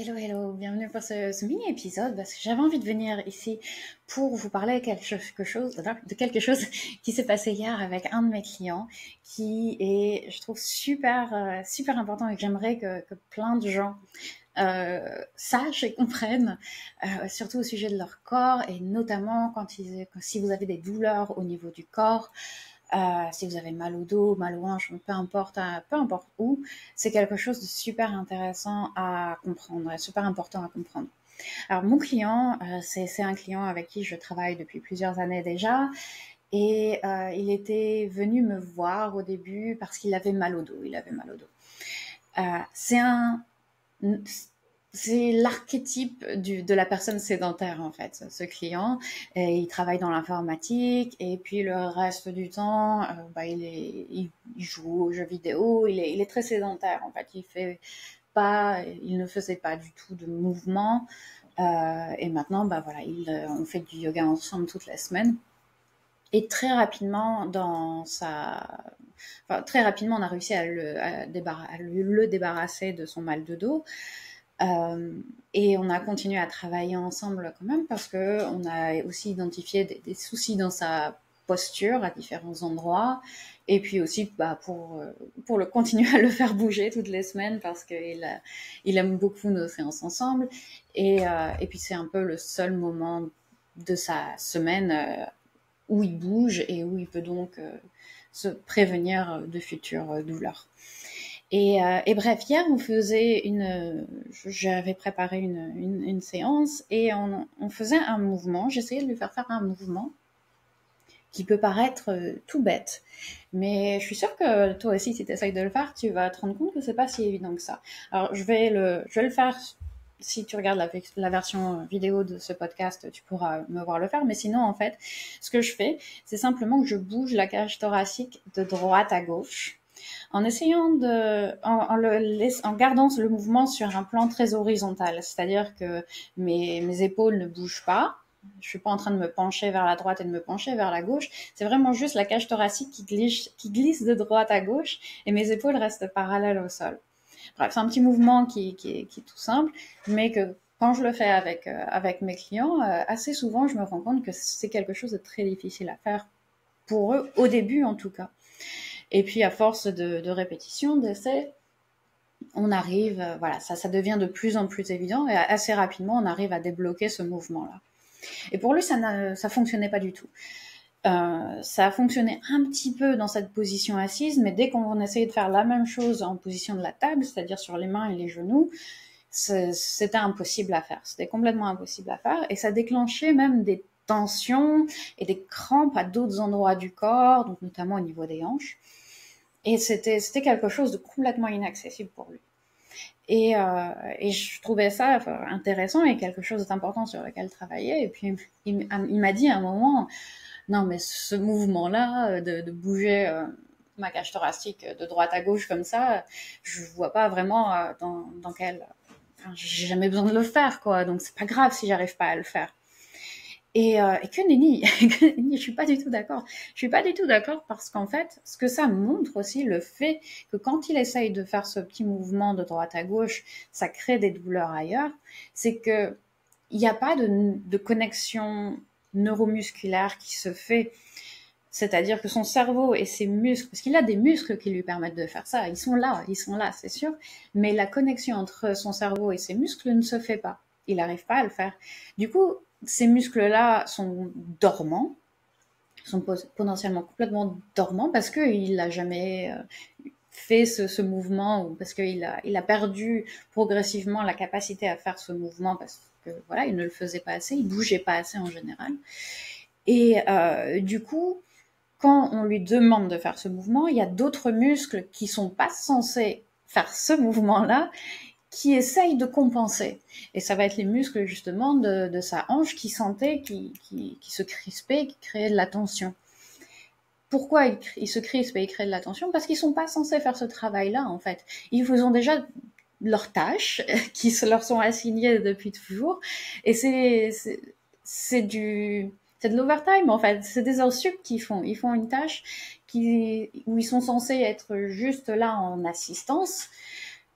Hello, hello, bienvenue pour ce mini-épisode parce que j'avais envie de venir ici pour vous parler de quelque chose qui s'est passé hier avec un de mes clients qui est, je trouve, super important et que j'aimerais que plein de gens sachent et comprennent, surtout au sujet de leur corps et notamment si vous avez des douleurs au niveau du corps. Si vous avez mal au dos, mal aux hanches, peu importe où, c'est quelque chose de super intéressant à comprendre, super important à comprendre. Alors mon client, c'est un client avec qui je travaille depuis plusieurs années déjà, et il était venu me voir au début parce qu'il avait mal au dos. Il avait mal au dos. C'est un c'est l'archétype de la personne sédentaire, en fait, ce client. Et il travaille dans l'informatique, et puis le reste du temps, il joue aux jeux vidéo, il est très sédentaire, en fait. Il ne faisait pas du tout de mouvement. Et maintenant, on fait du yoga ensemble toutes les semaines. Et très rapidement, très rapidement, on a réussi à le débarrasser de son mal de dos. Et on a continué à travailler ensemble quand même parce que on a aussi identifié des soucis dans sa posture à différents endroits, et puis aussi pour le continuer à le faire bouger toutes les semaines parce qu'il aime beaucoup nos séances ensemble, et puis c'est un peu le seul moment de sa semaine où il bouge et où il peut donc se prévenir de futures douleurs. Et bref, hier, j'avais préparé une séance et on faisait un mouvement. J'essayais de lui faire un mouvement qui peut paraître tout bête. Mais je suis sûre que toi aussi, si tu essayes de le faire, tu vas te rendre compte que c'est pas si évident que ça. Alors, je vais le faire. Si tu regardes la version vidéo de ce podcast, tu pourras me voir le faire. Mais sinon, en fait, ce que je fais, c'est simplement que je bouge la cage thoracique de droite à gauche en essayant en gardant le mouvement sur un plan très horizontal, c'est-à-dire que mes épaules ne bougent pas. Je suis pas en train de me pencher vers la droite et de me pencher vers la gauche. C'est vraiment juste la cage thoracique qui glisse de droite à gauche et mes épaules restent parallèles au sol. Bref, c'est un petit mouvement qui est tout simple, mais que quand je le fais avec mes clients, assez souvent, je me rends compte que c'est quelque chose de très difficile à faire pour eux, au début en tout cas. Et puis, à force de répétition, d'essais, on arrive, ça devient de plus en plus évident, et assez rapidement, on arrive à débloquer ce mouvement-là. Et pour lui, ça fonctionnait pas du tout. Ça a fonctionné un petit peu dans cette position assise, mais dès qu'on essayait de faire la même chose en position de la table, c'est-à-dire sur les mains et les genoux, c'était impossible à faire. C'était complètement impossible à faire, et ça déclenchait même des tensions et des crampes à d'autres endroits du corps, donc notamment au niveau des hanches. Et c'était quelque chose de complètement inaccessible pour lui. Et je trouvais ça intéressant et quelque chose d'important sur lequel travailler. Et puis, il m'a dit à un moment, non, mais ce mouvement-là, de bouger ma cage thoracique de droite à gauche comme ça, je vois pas vraiment dans quel... Enfin, j'ai jamais besoin de le faire, quoi. Donc, c'est pas grave si j'arrive pas à le faire. Et que nenni, je suis pas du tout d'accord. Je suis pas du tout d'accord parce qu'en fait, ce que ça montre aussi, le fait que quand il essaye de faire ce petit mouvement de droite à gauche, ça crée des douleurs ailleurs, c'est que il n'y a pas de connexion neuromusculaire qui se fait. C'est-à-dire que son cerveau et ses muscles, parce qu'il a des muscles qui lui permettent de faire ça, ils sont là, c'est sûr, mais la connexion entre son cerveau et ses muscles ne se fait pas. Il n'arrive pas à le faire. Du coup, ces muscles-là sont dormants, sont potentiellement complètement dormants parce qu'il n'a jamais fait ce mouvement, ou parce qu'il il a perdu progressivement la capacité à faire ce mouvement parce que voilà, il ne le faisait pas assez, il bougeait pas assez en général. Et du coup, quand on lui demande de faire ce mouvement, il y a d'autres muscles qui sont pas censés faire ce mouvement-là, qui essayent de compenser. Et ça va être les muscles justement de sa hanche qui sentaient, qui se crispaient, qui créaient de la tension. Pourquoi ils se crispent et ils créent de la tension? Parce qu'ils sont pas censés faire ce travail-là, en fait. Ils font déjà leurs tâches qui leur sont assignées depuis toujours, et c'est de l'overtime, en fait. C'est des heures sup qu'ils font. Ils font une tâche où ils sont censés être juste là en assistance,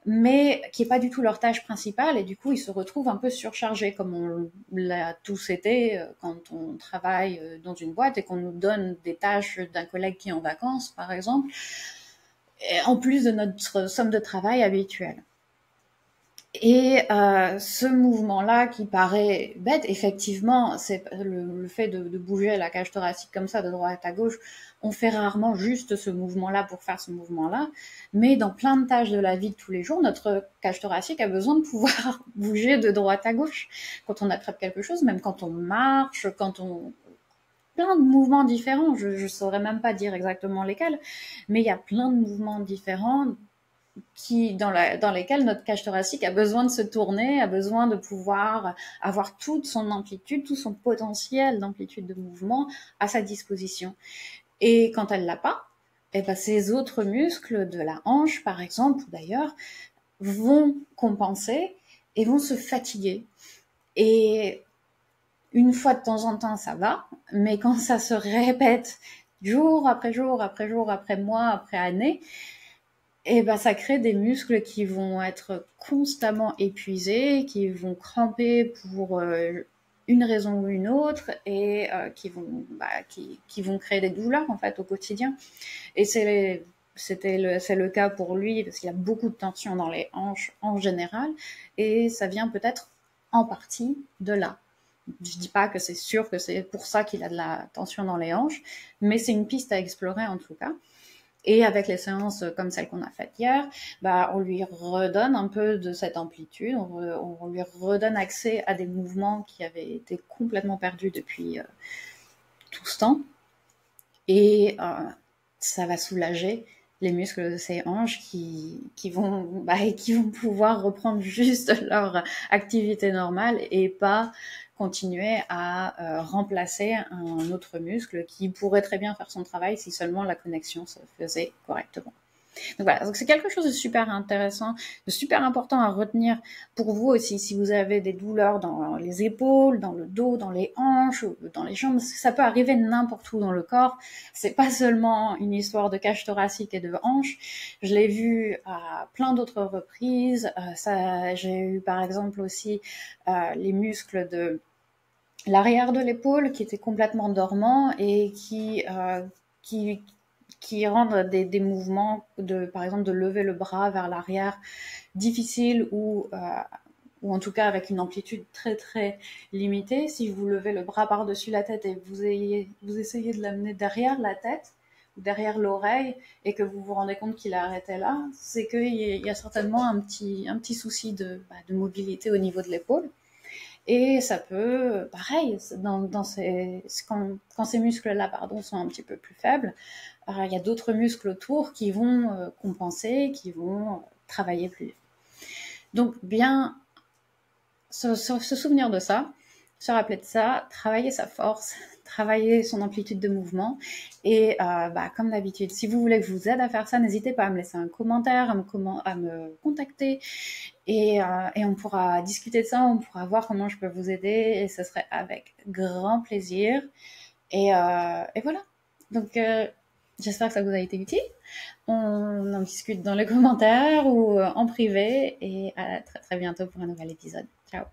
mais qui n'est pas du tout leur tâche principale, et du coup ils se retrouvent un peu surchargés, comme on l'a tous été quand on travaille dans une boîte et qu'on nous donne des tâches d'un collègue qui est en vacances, par exemple, en plus de notre somme de travail habituelle. Et ce mouvement-là qui paraît bête, effectivement, c'est le fait de bouger la cage thoracique comme ça de droite à gauche. On fait rarement juste ce mouvement-là pour faire ce mouvement-là, mais dans plein de tâches de la vie de tous les jours, notre cage thoracique a besoin de pouvoir bouger de droite à gauche. Quand on attrape quelque chose, même quand on marche, quand on plein de mouvements différents. Je saurais même pas dire exactement lesquels, mais il y a plein de mouvements différents dans lesquels notre cage thoracique a besoin de se tourner, a besoin de pouvoir avoir toute son amplitude, tout son potentiel d'amplitude de mouvement à sa disposition. Et quand elle l'a pas, eh ben, ces autres muscles de la hanche, par exemple, ou d'ailleurs, vont compenser et vont se fatiguer. Et une fois de temps en temps, ça va, mais quand ça se répète jour après jour, après jour, après mois, après année, et ben ça crée des muscles qui vont être constamment épuisés, qui vont cramper pour une raison ou une autre, et qui vont créer des douleurs en fait au quotidien. Et c'est le cas pour lui parce qu'il a beaucoup de tension dans les hanches en général, et ça vient peut-être en partie de là. Je dis pas que c'est sûr que c'est pour ça qu'il a de la tension dans les hanches, mais c'est une piste à explorer en tout cas. Et avec les séances comme celle qu'on a faite hier, bah, on lui redonne un peu de cette amplitude, on lui redonne accès à des mouvements qui avaient été complètement perdus depuis tout ce temps. Et ça va soulager les muscles de ses hanches qui vont pouvoir reprendre juste leur activité normale et pas continuer à remplacer un autre muscle qui pourrait très bien faire son travail si seulement la connexion se faisait correctement. Donc voilà, donc c'est quelque chose de super intéressant, de super important à retenir pour vous aussi si vous avez des douleurs dans les épaules, dans le dos, dans les hanches, ou dans les jambes. Ça peut arriver n'importe où dans le corps. C'est pas seulement une histoire de cage thoracique et de hanches. Je l'ai vu à plein d'autres reprises. J'ai eu par exemple aussi les muscles de l'arrière de l'épaule qui étaient complètement dormants et qui rendent des mouvements par exemple de lever le bras vers l'arrière difficiles ou en tout cas avec une amplitude très très limitée. Si vous levez le bras par-dessus la tête et vous essayez de l'amener derrière la tête ou derrière l'oreille et que vous vous rendez compte qu'il a arrêté là, c'est qu'il y a certainement un petit souci de mobilité au niveau de l'épaule. Et ça peut, pareil, quand ces muscles-là sont un petit peu plus faibles, il y a d'autres muscles autour qui vont compenser, qui vont travailler plus vite. Donc, bien se souvenir de ça, se rappeler de ça, travailler sa force, travailler son amplitude de mouvement. Et comme d'habitude, si vous voulez que je vous aide à faire ça, n'hésitez pas à me laisser un commentaire, à me contacter. Et on pourra discuter de ça, on pourra voir comment je peux vous aider. Et ce serait avec grand plaisir. Et voilà. Donc, j'espère que ça vous a été utile. On en discute dans les commentaires ou en privé. Et à très très bientôt pour un nouvel épisode. Ciao.